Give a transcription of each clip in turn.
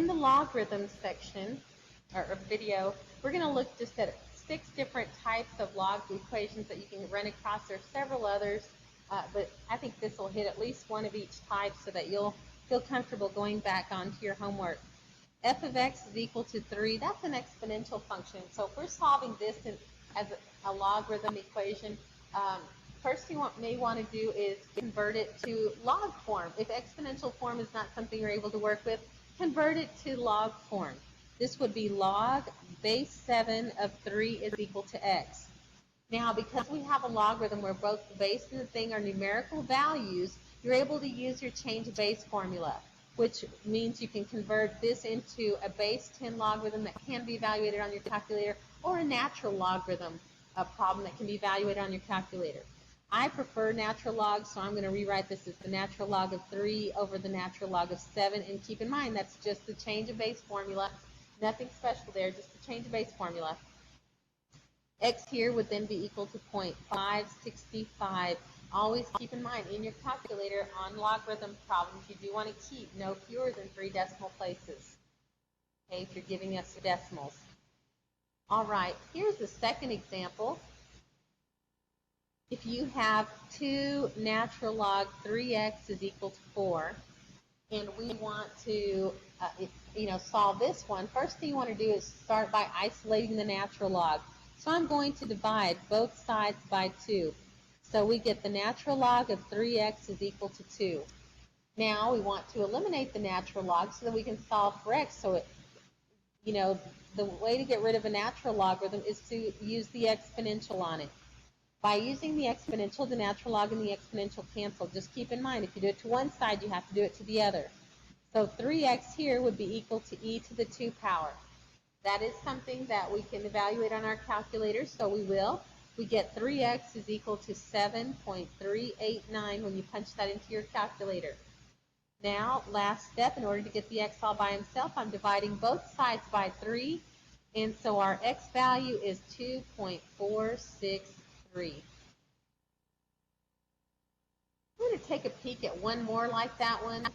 In the logarithms section, or video, we're going to look just at 6 different types of log equations that you can run across. There are several others, but I think this will hit at least one of each type so that you'll feel comfortable going back onto your homework. F of x is equal to 3. That's an exponential function. So if we're solving this as a logarithm equation, first thing you may want to do is convert it to log form. If exponential form is not something you're able to work with, convert it to log form. This would be log base 7 of 3 is equal to x. Now, because we have a logarithm where both the base and the thing are numerical values, you're able to use your change of base formula, which means you can convert this into a base 10 logarithm that can be evaluated on your calculator, or a natural logarithm problem that can be evaluated on your calculator. I prefer natural log, so I'm going to rewrite this as the natural log of 3 over the natural log of 7. And keep in mind, that's just the change of base formula. Nothing special there, just the change of base formula. X here would then be equal to 0.565. Always keep in mind, in your calculator on logarithm problems, you do want to keep no fewer than 3 decimal places, okay, if you're giving us the decimals. All right, here's the second example. If you have 2 natural log 3x is equal to 4, and we want to solve this one, first thing you want to do is start by isolating the natural log. So I'm going to divide both sides by 2. So we get the natural log of 3x is equal to 2. Now we want to eliminate the natural log so that we can solve for x. So the way to get rid of a natural logarithm is to use the exponential on it. By using the exponential, the natural log and the exponential cancel. Just keep in mind, if you do it to one side, you have to do it to the other. So 3x here would be equal to e to the 2 power. That is something that we can evaluate on our calculator, so we will. We get 3x is equal to 7.389 when you punch that into your calculator. Now, last step, in order to get the x all by himself, I'm dividing both sides by 3, and so our x value is 2.463. I'm going to take a peek at one more like that one.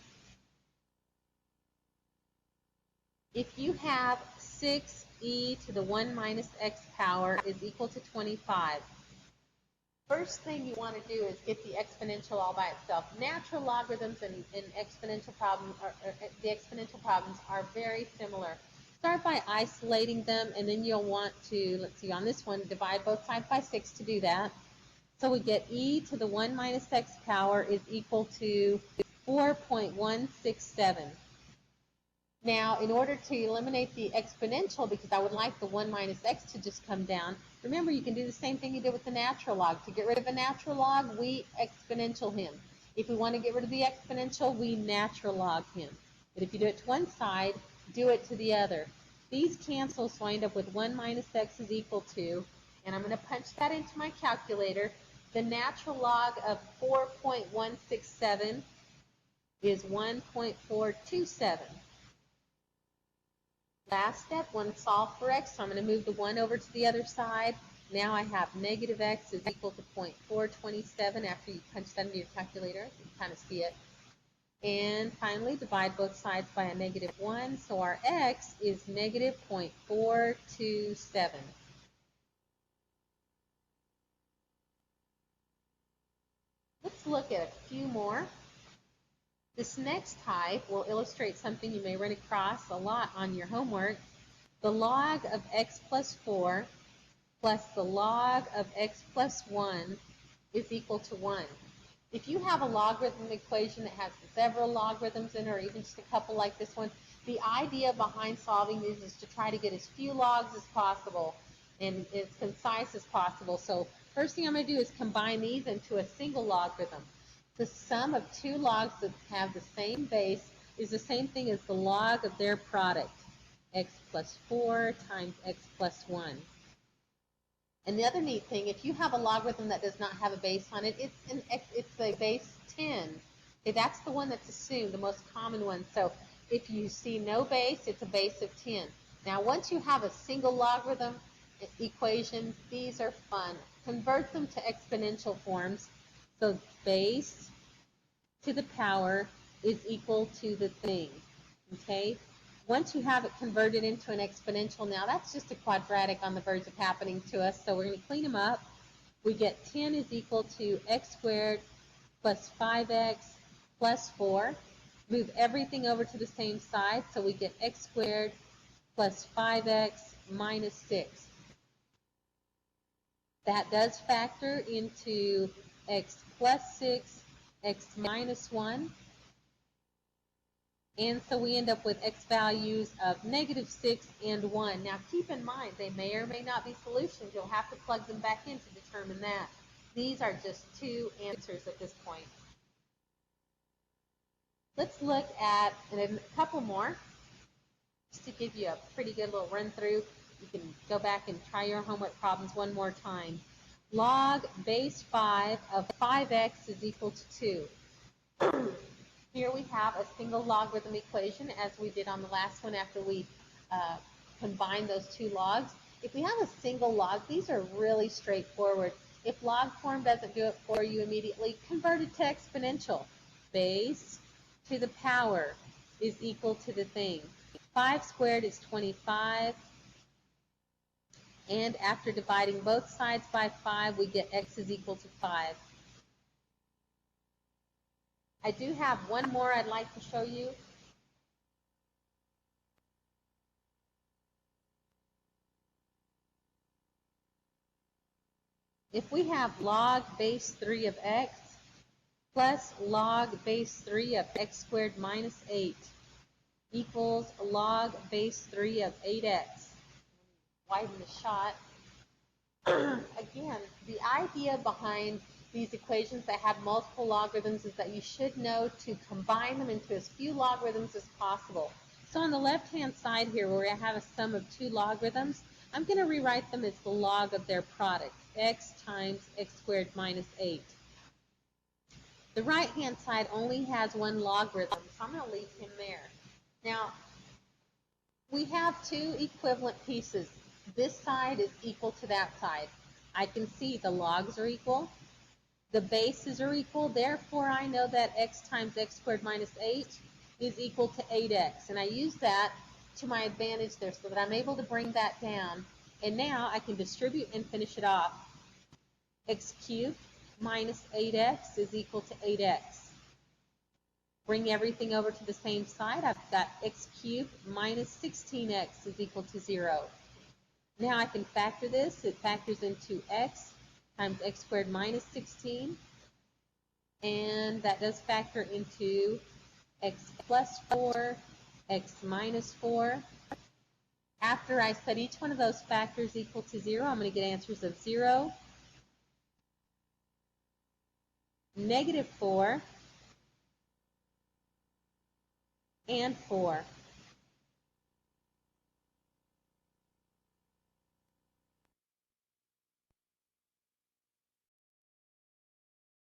If you have 6e to the 1 minus x power is equal to 25, first thing you want to do is get the exponential all by itself. Natural logarithms and exponential problems, the exponential problems are very similar. Start by isolating them, and then you'll want to, let's see, on this one, divide both sides by 6 to do that. So we get e to the 1 minus x power is equal to 4.167. Now, in order to eliminate the exponential, because I would like the 1 minus x to just come down, remember you can do the same thing you did with the natural log. To get rid of a natural log, we exponential him. If we want to get rid of the exponential, we natural log him. But if you do it to one side, do it to the other. These cancel, so I end up with 1 minus x is equal to, and I'm going to punch that into my calculator. The natural log of 4.167 is 1.427. Last step, want to solve for x, so I'm going to move the 1 over to the other side. Now I have negative x is equal to 0.427 after you punch that into your calculator. You can kind of see it. And finally, divide both sides by a negative 1, so our x is negative 0.427. Let's look at a few more. This next type will illustrate something you may run across a lot on your homework. The log of x plus 4 plus the log of x plus 1 is equal to 1. If you have a logarithm equation that has several logarithms in it, or even just a couple like this one, the idea behind solving these is to try to get as few logs as possible and as concise as possible. So first thing I'm going to do is combine these into a single logarithm. The sum of 2 logs that have the same base is the same thing as the log of their product, x plus 4 times x plus 1. And the other neat thing, if you have a logarithm that does not have a base on it, it's a base 10. Okay, that's the one that's assumed, the most common one. So if you see no base, it's a base of 10. Now, once you have a single logarithm equation, these are fun. Convert them to exponential forms. So base to the power is equal to the thing. Okay? Once you have it converted into an exponential, now that's just a quadratic on the verge of happening to us, so we're going to clean them up. We get 10 is equal to x squared plus 5x plus 4. Move everything over to the same side, so we get x squared plus 5x minus 6. That does factor into x plus 6, x minus 1. And so we end up with x values of negative 6 and 1. Now keep in mind, they may or may not be solutions. You'll have to plug them back in to determine that. These are just two answers at this point. Let's look at a couple more, just to give you a pretty good little run through. You can go back and try your homework problems one more time. Log base 5 of 5x is equal to 2. Here we have a single logarithm equation, as we did on the last one after we combined those two logs. If we have a single log, these are really straightforward. If log form doesn't do it for you immediately, convert it to exponential. Base to the power is equal to the thing. 5 squared is 25. And after dividing both sides by 5, we get x is equal to 5. I do have one more I'd like to show you. If we have log base 3 of x plus log base 3 of x squared minus 8 equals log base 3 of 8x. Widen the shot. Again, the idea behind these equations that have multiple logarithms is that you should know to combine them into as few logarithms as possible. So on the left-hand side here, where I have a sum of two logarithms, I'm going to rewrite them as the log of their product, x times x squared minus 8. The right-hand side only has one logarithm, so I'm going to leave him there. Now, we have two equivalent pieces. This side is equal to that side. I can see the logs are equal. The bases are equal. Therefore, I know that x times x squared minus 8 is equal to 8x. And I use that to my advantage there so that I'm able to bring that down. And now I can distribute and finish it off. X cubed minus 8x is equal to 8x. Bring everything over to the same side. I've got x cubed minus 16x is equal to 0. Now I can factor this. It factors into x times x squared minus 16. And that does factor into x plus 4, x minus 4. After I set each one of those factors equal to 0, I'm going to get answers of 0, negative 4, and 4.